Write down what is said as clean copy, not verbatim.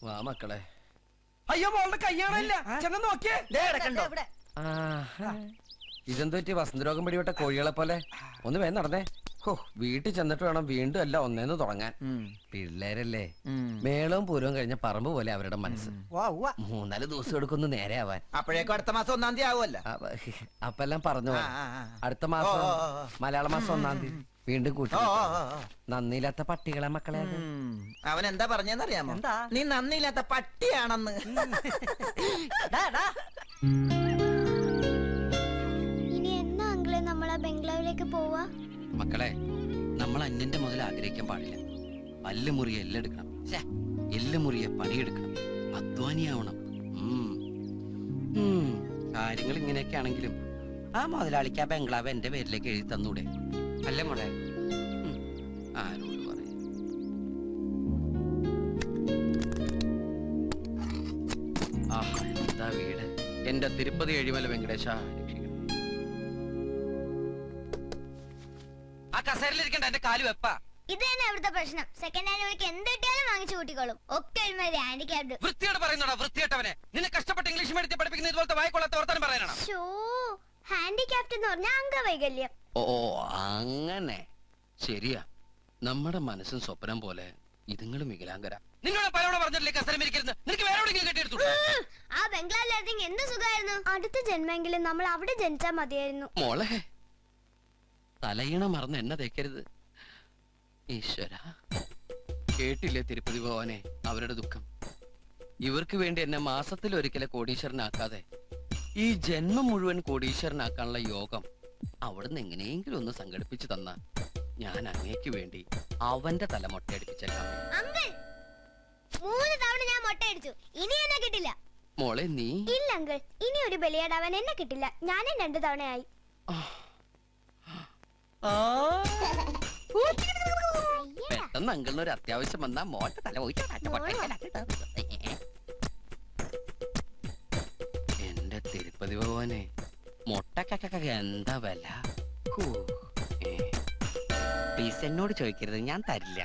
വാ മക്കളെ. അയ്യോ മോളുടെ കയ്യാണല്ല ചെന്ന് നോക്കിയേ. ഇതെന്തു പറ്റി? വസന്തരോഗം പിടിപെട്ട കോഴികളെ പോലെ. ഒന്ന് വേഗം നടന്നേ. ഹോ, വീട്ടിൽ ചെന്നിട്ട് വേണം വീണ്ടും എല്ലാം ഒന്നേന്ന് തുടങ്ങാൻ. പിള്ളേരല്ലേ, മേളവും പൂരവും കഴിഞ്ഞ പറമ്പ് പോലെ അവരുടെ മനസ്സ്. 3-4 ദിവസം എടുക്കൊന്ന് നേരെ ആവാൻ. അപ്പോഴേക്കും അടുത്ത മാസം 1-ാം തീയതി ആവുമല്ലോ. അപ്പൊ എല്ലാം പറഞ്ഞു. അടുത്ത മാസം മലയാള മാസം 1-ാം തീയതി വീണ്ടും കൂട്ടി. നന്ദിയില്ലാത്ത പട്ടികളെ മക്കളെ. അവൻ എന്താ പറഞ്ഞെന്നറിയാമോ? നീ നന്ദിയില്ലാത്ത പട്ടിയാണെന്ന്. ഇനി എന്നാ അങ്കിളെ നമ്മളാ ബംഗ്ലാവിലേക്ക് പോവാ? മക്കളെ, നമ്മൾ അന്യന്റെ മുതൽ ആഗ്രഹിക്കാൻ പാടില്ല. പല്ല് മുറിയെ എല്ലെടുക്കണം, എല്ല് മുറിയെ പണിയെടുക്കണം, അധ്വാനിയാവണം. കാര്യങ്ങൾ ഇങ്ങനെയൊക്കെ ആണെങ്കിലും ആ മുതലാളിക്ക് ആ ബംഗ്ലാവ് എന്റെ പേരിലേക്ക് എഴുതി തന്നൂടെ? അല്ലേ മോളെ? ആരോട് പറയും? എന്താ വീട്! എന്റെ തിരുപ്പതി എഴിമല വെങ്കടേശ രക്ഷിക്കണം. ആ കസേരയിലിരിക്കണ്ട, എന്റെ കാല് വെപ്പാ. ഇത് തന്നെ അവിടുത്തെ പ്രശ്നം. സെക്കൻഡ് ഹാൻഡ് വഴിക്ക് എന്ത് കിട്ടിയാലും വാങ്ങിച്ചു കൂട്ടിക്കോളും. ഒക്കെ ഹാൻഡിക്യാപ്ഡ്. വൃത്തിയോട് പറയുന്നോടാ, വൃത്തിയോട്ടവനെ. നിന്നെ കഷ്ടപ്പെട്ട് ഇംഗ്ലീഷ് മീഡിയത്തിൽ പഠിപ്പിക്കുന്ന ഇതുപോലത്തെ വായിക്കൊള്ളാത്ത വർത്താനം പറയാനാണ്. ഹാൻഡിക്യാപ്ഡ് എന്ന് പറഞ്ഞാൽ അംഗവൈകല്യം. ഓ, അങ്ങനെ. ശരിയാ. നമ്മുടെ മനസ്സും സ്വപ്നം പോലെ ഇതുങ്ങളും വികലാംഗര. നിന്നോട് പലരോട് പറഞ്ഞില്ലേ കസേരം ഇരിക്കരുത്? നിനക്ക് വേറെ എവിടെയെങ്കിലും കെട്ടിയെടുത്തു. ആ ബംഗ്ലാവിലായിരുന്നെങ്കിൽ എന്ത് സുഖമായിരുന്നു. അടുത്ത ജന്മെങ്കിലും നമ്മൾ അവിടെ ജനിച്ചാൽ മതിയായിരുന്നു. മോളെ, തലയിണ മറന്ന് എന്നെ തേക്കരുത്. ഈശ്വര, കേട്ടില്ലേ തിരുപ്പതി ഭവനെ അവരുടെ ദുഃഖം? ഇവർക്ക് വേണ്ടി എന്നെ മാസത്തിൽ ഒരിക്കലെ കോടീശ്വരനാക്കാതെ ഈ ജന്മം മുഴുവൻ കോടീശ്വരനാക്കാനുള്ള യോഗം അവിടുന്ന് എങ്ങനെയെങ്കിലും ഒന്ന് സംഘടിപ്പിച്ചു തന്ന ഞാൻ അങ്ങേക്ക് വേണ്ടി അവന്റെ തല മൊട്ടയടിപ്പിച്ചേക്കാം. 3 തവണ ഞാൻ മൊട്ടയടിച്ചു. ഇനി എന്നെ കിട്ടില്ല. മോളെ നീ ഇല്ല അങ്കിൾ, ഇനി ഒരു ബലിയാടാവാൻ എന്നെ കിട്ടില്ല. ഞാനും 2 തവണയായി. പെട്ടെന്ന് അങ്കിളിന് ഒരു അത്യാവശ്യം വന്നാ മോട്ട തല പോയിട്ട് എന്റെ തിരുപ്പതി ഭവനെ മൊട്ടക്കൊക്കെ എന്താ വില? പീസ് എന്നോട് ചോദിക്കരുത്, ഞാൻ തരില്ല.